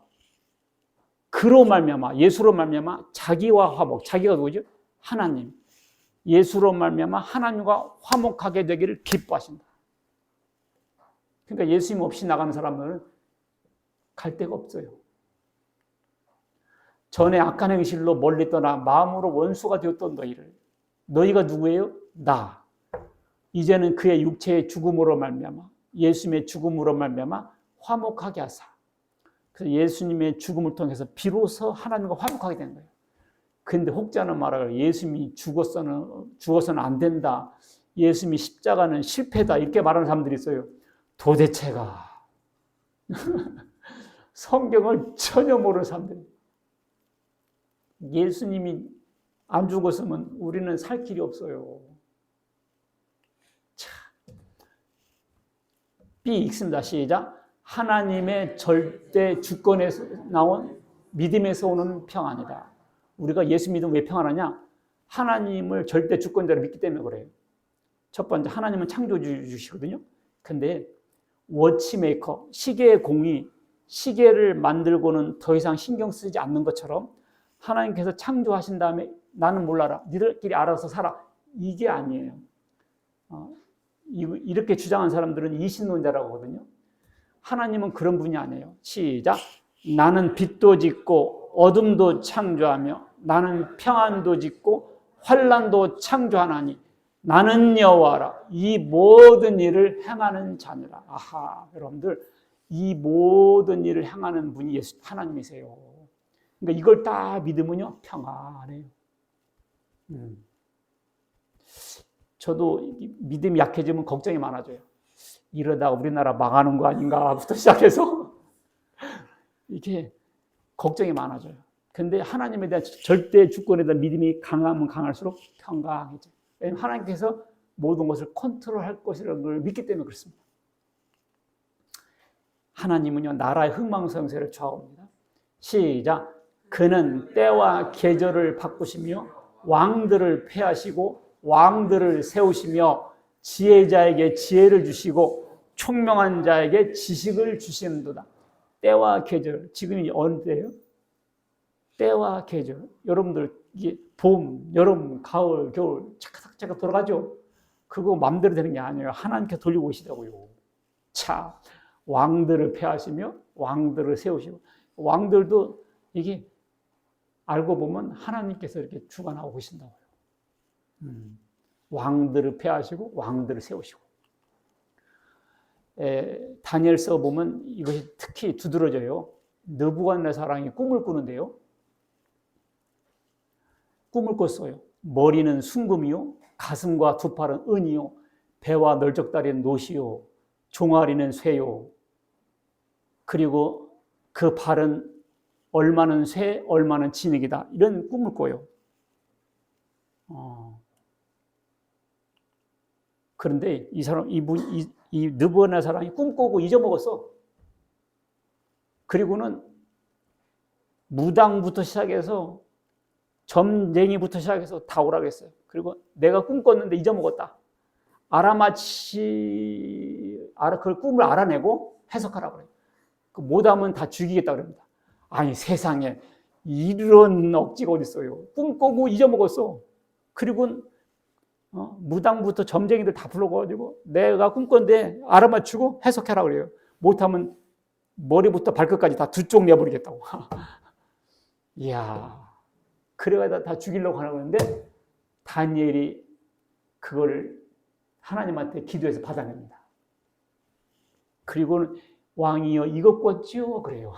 그로 말미암아 예수로 말미암아 자기와 화목. 자기가 누구죠? 하나님. 예수로 말미암아 하나님과 화목하게 되기를 기뻐하신다. 그러니까 예수님 없이 나가는 사람들은 갈 데가 없어요. 전에 악한 행실로 멀리 떠나 마음으로 원수가 되었던 너희가 누구예요? 나. 이제는 그의 육체의 죽음으로 말미암아 예수님의 죽음으로 말미암아 화목하게 하사. 그래서 예수님의 죽음을 통해서 비로소 하나님과 화목하게 된 거예요. 그런데 혹자는 말하기를 예수님이 죽어서는 안 된다. 예수님이 십자가는 실패다. 이렇게 말하는 사람들이 있어요. 도대체가 성경을 전혀 모르는 사람들이. 예수님이 안 죽었으면 우리는 살 길이 없어요. 자, B 읽습니다. 시작. 하나님의 절대 주권에서 나온 믿음에서 오는 평안이다. 우리가 예수 믿으면 왜 평안하냐? 하나님을 절대 주권자로 믿기 때문에 그래요. 첫 번째, 하나님은 창조주시거든요. 근데 워치메이커, 시계의 공이 시계를 만들고는 더 이상 신경 쓰지 않는 것처럼 하나님께서 창조하신 다음에 나는 몰라라. 니들끼리 알아서 살아. 이게 아니에요. 이렇게 주장한 사람들은 이신론자라고 하거든요. 하나님은 그런 분이 아니에요. 시작. 나는 빛도 짓고 어둠도 창조하며 나는 평안도 짓고 환난도 창조하나니 나는 여호와라. 이 모든 일을 행하는 자니라. 아하, 여러분들 이 모든 일을 행하는 분이 예수 하나님이세요. 그러니까 이걸 다 믿으면요 평안해요. 저도 믿음이 약해지면 걱정이 많아져요. 이러다 우리나라 망하는 거 아닌가부터 시작해서 이게 걱정이 많아져요. 근데 하나님에 대한 절대 주권에 대한 믿음이 강하면 강할수록 평강해져요. 왜냐하면 하나님께서 모든 것을 컨트롤할 것이라는 걸 믿기 때문에 그렇습니다. 하나님은요 나라의 흥망성쇠를 좌우합니다. 시작. 그는 때와 계절을 바꾸시며 왕들을 폐하시고 왕들을 세우시며 지혜자에게 지혜를 주시고 총명한 자에게 지식을 주시는도다. 때와 계절. 지금이 어느 때예요? 때와 계절. 여러분들 이게 봄, 여름, 가을, 겨울 차카차카 돌아가죠. 그거 마음대로 되는 게 아니에요. 하나님께 돌리고 오시다고요. 자, 왕들을 폐하시며 왕들을 세우시고 왕들도 이게 알고 보면 하나님께서 이렇게 주관하고 계신다고요. 왕들을 폐하시고 왕들을 세우시고. 다니엘서 보면 이것이 특히 두드러져요. 느부갓네살이 꿈을 꾸는데요. 꿈을 꿨어요. 머리는 순금이요, 가슴과 두 팔은 은이요, 배와 널적다리는 노시요, 종아리는 쇠요. 그리고 그 발은 얼마는 쇠, 얼마는 진흙이다. 이런 꿈을 꿔요. 그런데 이 느부갓네살이 꿈꾸고 잊어먹었어. 그리고는 무당부터 시작해서 점쟁이부터 시작해서 다 오라고 했어요. 그리고 내가 꿈꿨는데 잊어먹었다. 그걸 꿈을 알아내고 해석하라고 그래요. 그 못하면 다 죽이겠다 그럽니다. 아니 세상에 이런 억지가 어디 있어요. 꿈꾸고 잊어먹었어. 그리고 무당부터 점쟁이들 다 불러가지고 내가 꿈꿨는데 알아맞히고 해석하라고 그래요. 못하면 머리부터 발끝까지 다 두 쪽 내버리겠다고. 이야, 그래가 다 죽이려고 하는 건데 다니엘이 그걸 하나님한테 기도해서 받아냅니다. 그리고는 왕이여 이것 꿨지요? 그래요.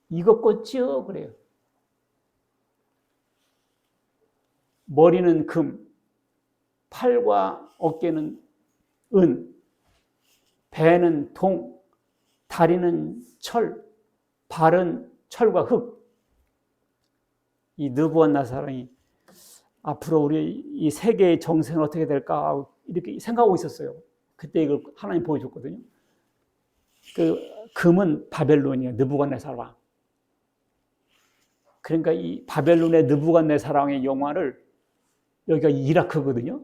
이것 꿨지요? 그래요. 머리는 금, 팔과 어깨는 은, 배는 동, 다리는 철, 발은 철과 흙, 이 느부갓네살이 앞으로 우리 이 세계의 정세는 어떻게 될까 이렇게 생각하고 있었어요. 그때 이걸 하나님 보여줬거든요. 그 금은 바벨론이에요. 느부갓네살 왕. 그러니까 이 바벨론의 느부갓네살 왕의 영화를 여기가 이라크거든요.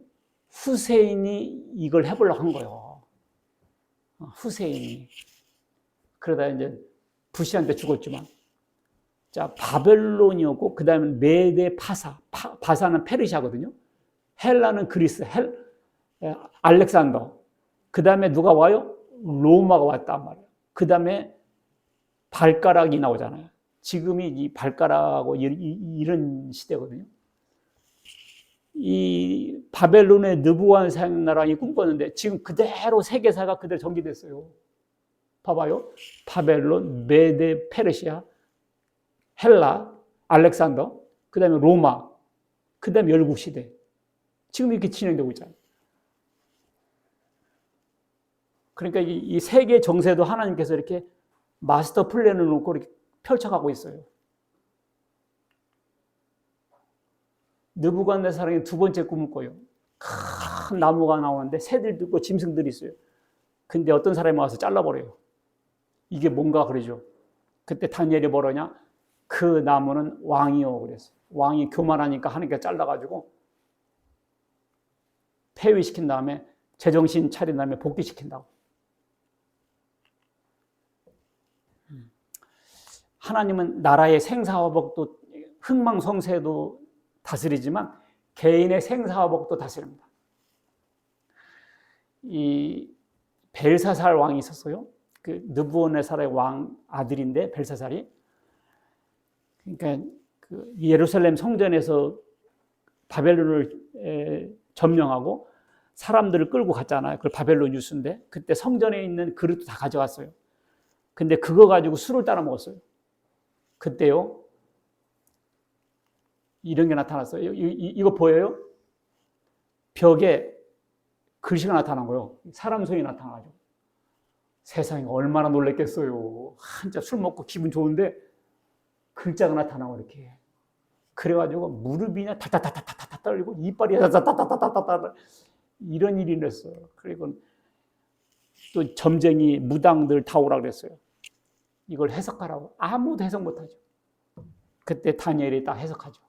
후세인이 이걸 해보려고 한 거예요. 후세인이. 그러다 이제 부시한테 죽었지만, 자 바벨론이었고 그 다음에 메데 파사, 바사는 페르시아거든요. 헬라는 그리스, 알렉산더. 그 다음에 누가 와요? 로마가 왔단 말이에요. 그 다음에 발가락이 나오잖아요. 지금이 이 발가락하고 이런 시대거든요. 이 바벨론의 느부갓네살 나라가 꿈꿨는데 지금 그대로 세계사가 그대로 전개됐어요. 봐봐요. 바벨론, 메데, 페르시아, 헬라, 알렉산더, 그 다음에 로마, 그 다음에 열국시대. 지금 이렇게 진행되고 있잖아요. 그러니까 이 세계 정세도 하나님께서 이렇게 마스터 플랜을 놓고 이렇게 펼쳐가고 있어요. 느부갓네살이 두 번째 꿈을 꿔요. 큰 나무가 나오는데 새들도 있고 짐승들이 있어요. 근데 어떤 사람이 와서 잘라버려요. 이게 뭔가 그러죠. 그때 다니엘이 뭐라냐? 그 나무는 왕이요 그랬어요. 왕이 교만하니까 하나님께서 잘라가지고 폐위시킨 다음에 제정신 차린 다음에 복귀시킨다고. 하나님은 나라의 생사화복도 흥망성쇠도 다스리지만 개인의 생사화복도 다스립니다. 이 벨사살 왕이 있었어요. 그 느부갓네살의 왕 아들인데 벨사살이. 그러니까 그 예루살렘 성전에서 바벨론을 점령하고 사람들을 끌고 갔잖아요. 그걸 바벨론 유수인데 그때 성전에 있는 그릇도 다 가져갔어요. 근데 그거 가지고 술을 따라 먹었어요. 그때요. 이런 게 나타났어요. 이거 보여요? 벽에 글씨가 나타난 거예요. 사람 손이 나타나가지고. 세상에 얼마나 놀랬겠어요. 한자 술 먹고 기분 좋은데 글자가 나타나고 이렇게. 그래가지고 무릎이냐 타타타타타타 떨리고 이빨이 타타타타타타 이런 일이 일어났어요. 그리고 또 점쟁이 무당들 다 오라 그랬어요. 이걸 해석하라고. 아무도 해석 못하죠. 그때 다니엘이 딱 해석하죠.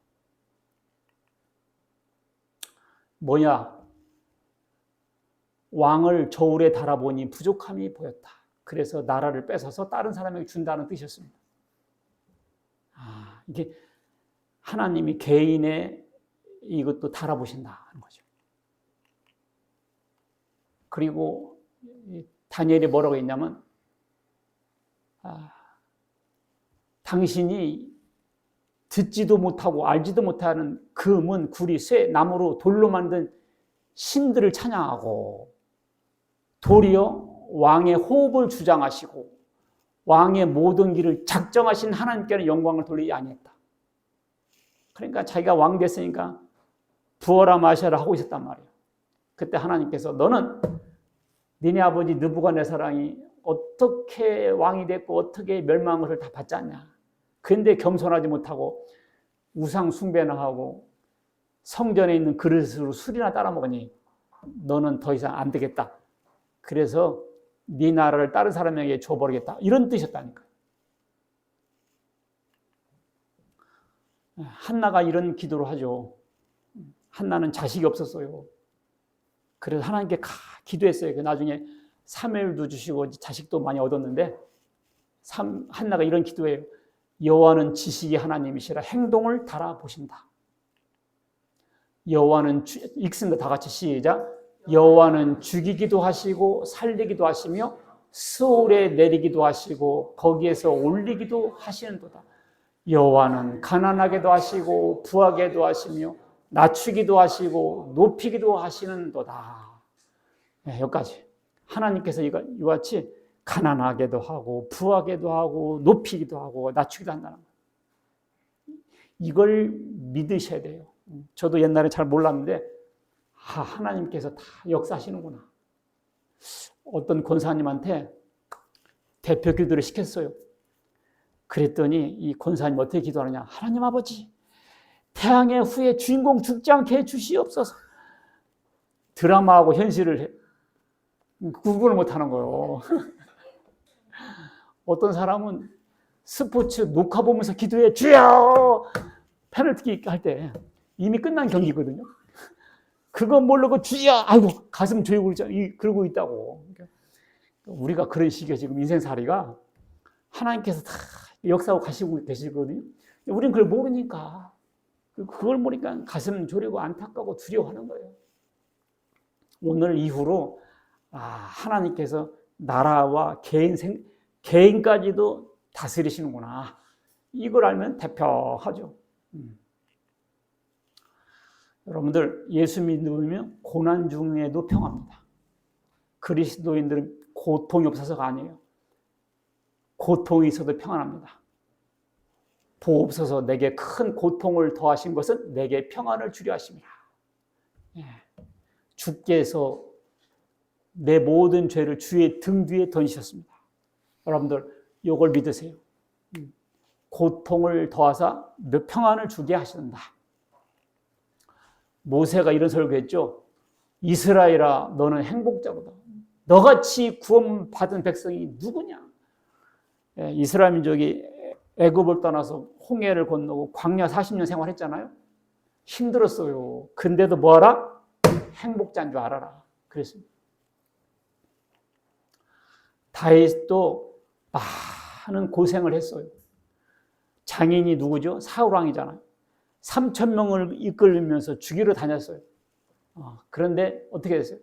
뭐냐? 왕을 저울에 달아보니 부족함이 보였다. 그래서 나라를 뺏어서 다른 사람에게 준다는 뜻이었습니다. 이게 하나님이 개인의 이것도 달아보신다는 거죠. 그리고 다니엘이 뭐라고 했냐면 당신이 듣지도 못하고 알지도 못하는 금은, 구리, 쇠, 나무로 돌로 만든 신들을 찬양하고 도리어 왕의 호흡을 주장하시고 왕의 모든 길을 작정하신 하나님께는 영광을 돌리지 아니했다. 그러니까 자기가 왕 됐으니까 부어라 마셔라 하고 있었단 말이에요. 그때 하나님께서 너는 니네 아버지 느부갓네살 왕이 어떻게 왕이 됐고 어떻게 멸망한 것을 다 봤지 않냐. 그런데 겸손하지 못하고 우상 숭배나 하고 성전에 있는 그릇으로 술이나 따라 먹으니 너는 더 이상 안 되겠다. 그래서 네 나라를 다른 사람에게 줘버리겠다. 이런 뜻이었다니까요. 한나가 이런 기도를 하죠. 한나는 자식이 없었어요. 그래서 하나님께 기도했어요. 나중에 사무엘도 주시고 자식도 많이 얻었는데 한나가 이런 기도해요. 여호와는 지식의 하나님이시라 행동을 달아보신다. 여호와는 읽습니다. 다 같이 시작. 여호와는 죽이기도 하시고 살리기도 하시며 스올에 내리기도 하시고 거기에서 올리기도 하시는도다. 여호와는 가난하게도 하시고 부하게도 하시며 낮추기도 하시고 높이기도 하시는도다. 네, 여기까지. 하나님께서 이와 같이 가난하게도 하고 부하게도 하고 높이기도 하고 낮추기도 한다는 거예요. 이걸 믿으셔야 돼요. 저도 옛날에 잘 몰랐는데 하나님께서 다 역사하시는구나. 어떤 권사님한테 대표 기도를 시켰어요. 그랬더니 이 권사님 어떻게 기도하느냐. 하나님 아버지, 태양의 후예 주인공 죽지 않게 해주시옵소서. 드라마하고 현실을 구분을 못하는 거예요. 어떤 사람은 스포츠 녹화 보면서 기도해 주여 페널티 할 때 이미 끝난 경기거든요. 그거 모르고 주여 아이고 가슴 조이고 그러고 있다고. 우리가 그런 식의 지금 인생살이가 하나님께서 다 역사하고 가시고 계시거든요. 우리는 그걸 모르니까 그걸 모르니까 가슴 졸이고 안타까워 두려워하는 거예요. 오늘 이후로 하나님께서 나라와 개인까지도 다스리시는구나. 이걸 알면 대표하죠. 여러분들 예수 믿으면 고난 중에도 평화입니다. 그리스도인들은 고통이 없어서가 아니에요. 고통이 있어도 평안합니다. 보옵소서 내게 큰 고통을 더하신 것은 내게 평안을 주려 하심이라. 주께서 내 모든 죄를 주의 등 뒤에 던지셨습니다. 여러분들 이걸 믿으세요. 고통을 더하사 평안을 주게 하신다. 모세가 이런 설교했죠. 이스라엘아 너는 행복자로다. 너같이 구원받은 백성이 누구냐. 이스라엘 민족이 애굽을 떠나서 홍해를 건너고 광야 40년 생활했잖아요. 힘들었어요. 근데도 뭐하라? 행복자인 줄 알아라. 그랬습니다. 다윗도 많은 고생을 했어요. 장인이 누구죠? 사울왕이잖아요. 3,000명을 이끌면서 죽이러 다녔어요. 그런데 어떻게 됐어요?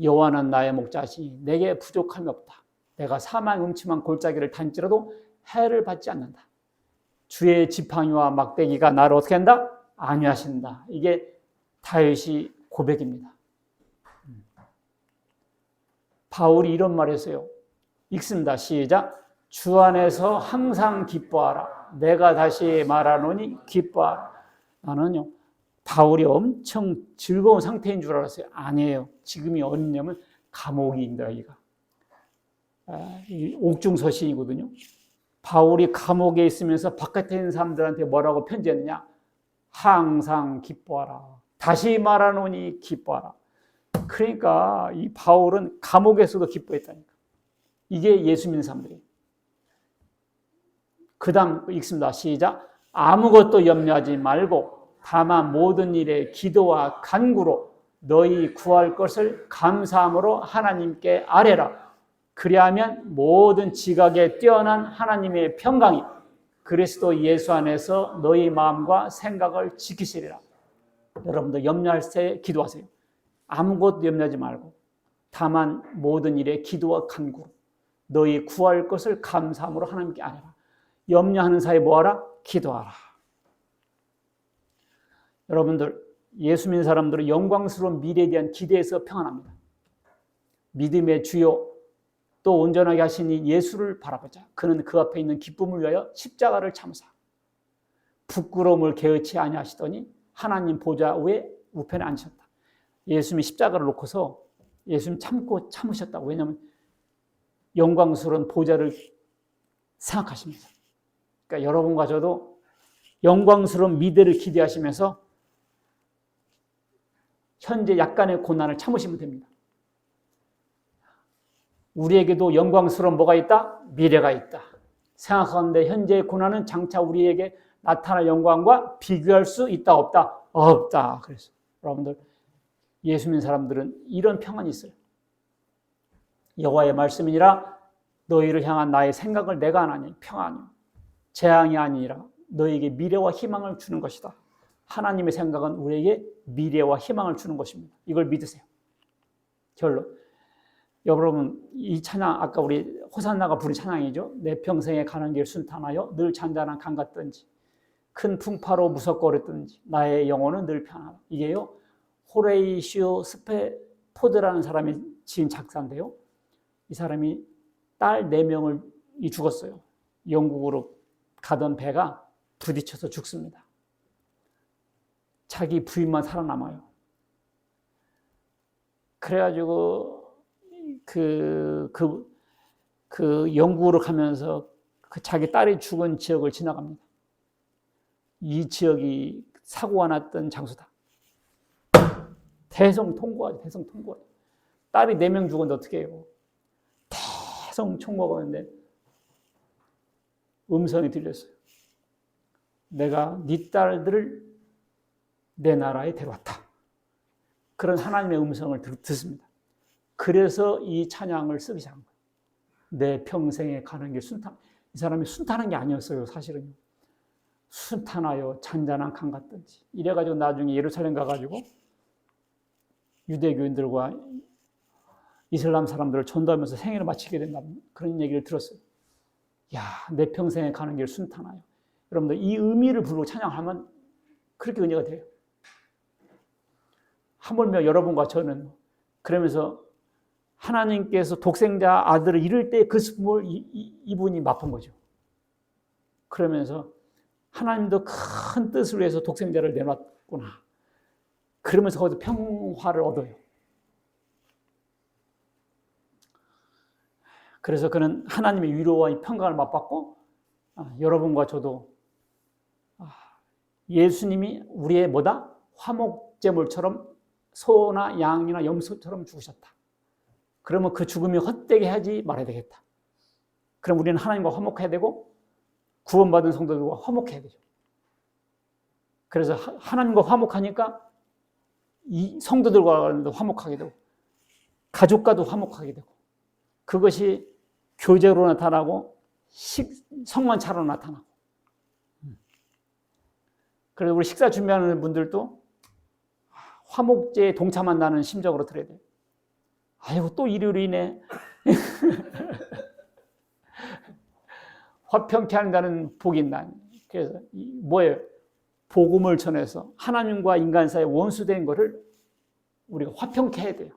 여호와는 나의 목자시니 내게 부족함이 없다. 내가 사망 음침한 골짜기를 다닐지라도 해를 받지 않는다. 주의 지팡이와 막대기가 나를 어떻게 한다? 안위하신다. 이게 다윗이 고백입니다. 바울이 이런 말을 했어요. 읽습니다. 시작. 주 안에서 항상 기뻐하라. 내가 다시 말하노니 기뻐하라. 나는요. 바울이 엄청 즐거운 상태인 줄 알았어요. 아니에요. 지금이 어디냐면 감옥입니다. 여기가. 옥중서신이거든요. 바울이 감옥에 있으면서 바깥에 있는 사람들한테 뭐라고 편지했느냐. 항상 기뻐하라. 다시 말하노니 기뻐하라. 그러니까 이 바울은 감옥에서도 기뻐했다니까. 이게 예수 믿는 사람들이에요. 그 다음 읽습니다. 시작. 아무것도 염려하지 말고 다만 모든 일에 기도와 간구로 너희 구할 것을 감사함으로 하나님께 아뢰라. 그리하면 모든 지각에 뛰어난 하나님의 평강이 그리스도 예수 안에서 너희 마음과 생각을 지키시리라. 여러분들 염려할 때 기도하세요. 아무것도 염려하지 말고 다만 모든 일에 기도와 간구로 너희 구할 것을 감사함으로 하나님께 아뢰라. 염려하는 사이에 뭐하라? 기도하라. 여러분들 예수 믿는 사람들은 영광스러운 미래에 대한 기대에서 평안합니다. 믿음의 주요 또 온전하게 하시니 예수를 바라보자. 그는 그 앞에 있는 기쁨을 위하여 십자가를 참으사 부끄러움을 개의치 아니하시더니 하나님 보좌 위에 우편에 앉으셨다. 예수님이 십자가를 놓고서 예수님 참으셨다고. 왜냐하면 영광스러운 보좌를 생각하십니다. 그러니까 여러분과 저도 영광스러운 미래를 기대하시면서 현재 약간의 고난을 참으시면 됩니다. 우리에게도 영광스러운 뭐가 있다? 미래가 있다. 생각하는데 현재의 고난은 장차 우리에게 나타날 영광과 비교할 수 있다 없다? 없다. 그래서 여러분들 예수 믿는 사람들은 이런 평안이 있어요. 여호와의 말씀이니라 너희를 향한 나의 생각을 내가 하나니 평안이요 재앙이 아니라 너희에게 미래와 희망을 주는 것이다. 하나님의 생각은 우리에게 미래와 희망을 주는 것입니다. 이걸 믿으세요. 결론. 여러분 이 찬양 아까 우리 호산나가 부른 찬양이죠. 내 평생에 가는 길 순탄하여 늘 잔잔한 강 같든지 큰 풍파로 무섭거렸든지 나의 영혼은 늘 편하다. 이게요 호레이시오 스페포드라는 사람이 지은 작사인데요. 이 사람이 딸 4명을 죽었어요. 영국으로 가던 배가 부딪혀서 죽습니다. 자기 부인만 살아남아요. 그래가지고 그 영국으로 가면서 그 자기 딸이 죽은 지역을 지나갑니다. 이 지역이 사고가 났던 장소다. 대성통곡하죠. 대성통곡하죠. 딸이 4명 죽었는데 어떻게 해요? 대성통곡을 하는데 음성이 들렸어요. 내가 네 딸들을 내 나라에 데려왔다. 그런 하나님의 음성을 듣습니다. 그래서 이 찬양을 쓰기 시작한 거예요. 내 평생에 가는 길 순탄. 이 사람이 순탄한 게 아니었어요. 사실은 순탄하여 잔잔한 강 같든지 이래가지고 나중에 예루살렘 가가지고 유대교인들과 이슬람 사람들을 전도하면서 생애를 마치게 된다는 그런 얘기를 들었어요. 야, 내 평생에 가는 길 순탄하여. 여러분들 이 의미를 부르고 찬양하면 그렇게 은혜가 돼요. 하물며 여러분과 저는 그러면서 하나님께서 독생자 아들을 잃을 때 그 슬픔을 이분이 맛본 거죠. 그러면서 하나님도 큰 뜻을 위해서 독생자를 내놨구나. 그러면서 거기서 평화를 얻어요. 그래서 그는 하나님의 위로와 평강을 맛봤고 여러분과 저도 예수님이 우리의 뭐다? 화목제물처럼 소나 양이나 염소처럼 죽으셨다. 그러면 그 죽음이 헛되게 하지 말아야 되겠다. 그럼 우리는 하나님과 화목해야 되고 구원받은 성도들과 화목해야 되죠. 그래서 하나님과 화목하니까 이 성도들과도 화목하게 되고 가족과도 화목하게 되고 그것이 교제로 나타나고 성만차로 나타나고 그래서 우리 식사 준비하는 분들도 화목제에 동참한다는 심정으로 들어야 돼요. 아이고 또 일요일이네. 화평케 한다는 복이 있나니. 그래서 뭐예요? 복음을 전해서 하나님과 인간 사이에 원수된 것을 우리가 화평케 해야 돼요.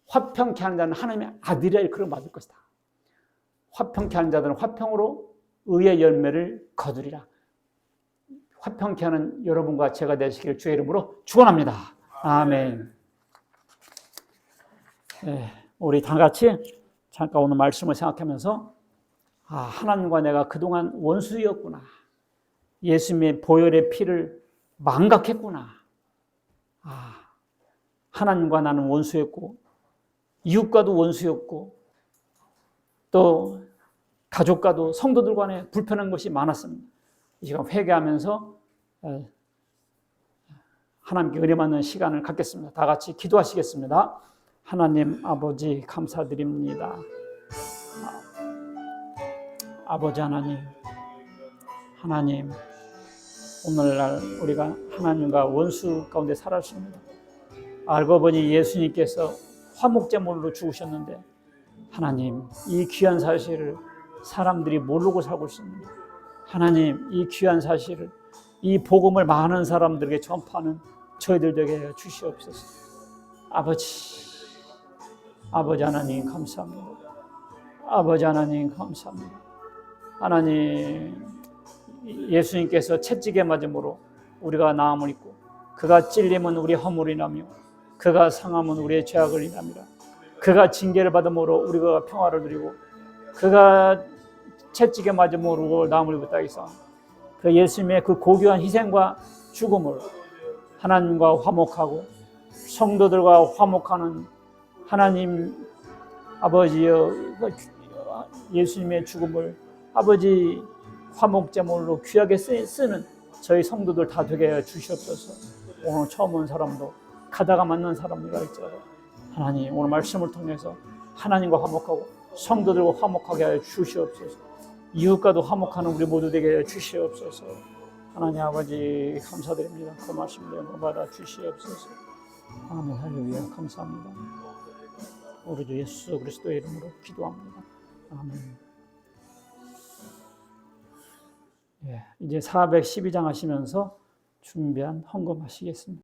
화평케 하는 자는 하나님의 아들이라 일컬음 받을 것이다. 화평케 하는 자들은 화평으로 의의 열매를 거두리라. 화평케 하는 여러분과 제가 되시기를 주의 이름으로 축원합니다. 아멘. 네, 우리 다 같이 잠깐 오늘 말씀을 생각하면서 하나님과 내가 그동안 원수였구나. 예수님의 보혈의 피를 망각했구나. 하나님과 나는 원수였고 이웃과도 원수였고 또 가족과도 성도들 간에 불편한 것이 많았습니다. 이 시간 회개하면서 하나님께 은혜 받는 시간을 갖겠습니다. 다 같이 기도하시겠습니다. 하나님 아버지 감사드립니다. 아버지 하나님 오늘날 우리가 하나님과 원수 가운데 살았습니다. 알고 보니 예수님께서 화목제물로 죽으셨는데 하나님 이 귀한 사실을 사람들이 모르고 살고 있습니다. 하나님 이 귀한 사실을 이 복음을 많은 사람들에게 전파하는 저희들 되게 주시옵소서. 아버지 하나님 감사합니다. 아버지 하나님 감사합니다. 하나님 예수님께서 채찍에 맞음으로 우리가 나음을 입고 그가 찔림은 우리 허물이라며 그가 상함은 우리의 죄악을 인함이라. 그가 징계를 받음으로 우리가 평화를 누리고 그가 채찍에 맞음으로 나음을 입었다 해서 그 예수님의 그 고귀한 희생과 죽음을 하나님과 화목하고 성도들과 화목하는 하나님 아버지여 예수님의 죽음을 아버지 화목제물로 귀하게 쓰는 저희 성도들 다 되게 해 주시옵소서. 오늘 처음 온 사람도 가다가 만난 사람이라 할지라도 하나님 오늘 말씀을 통해서 하나님과 화목하고 성도들과 화목하게 하여 주시옵소서. 이웃과도 화목하는 우리 모두 되게 해 주시옵소서. 하나님 아버지 감사드립니다. 그 말씀을 영광받아 주시옵소서. 아멘. 할렐루야. 감사합니다. 우리 주 예수 그리스도의 이름으로 기도합니다. 아멘. 이제 412장 하시면서 준비한 헌금 하시겠습니다.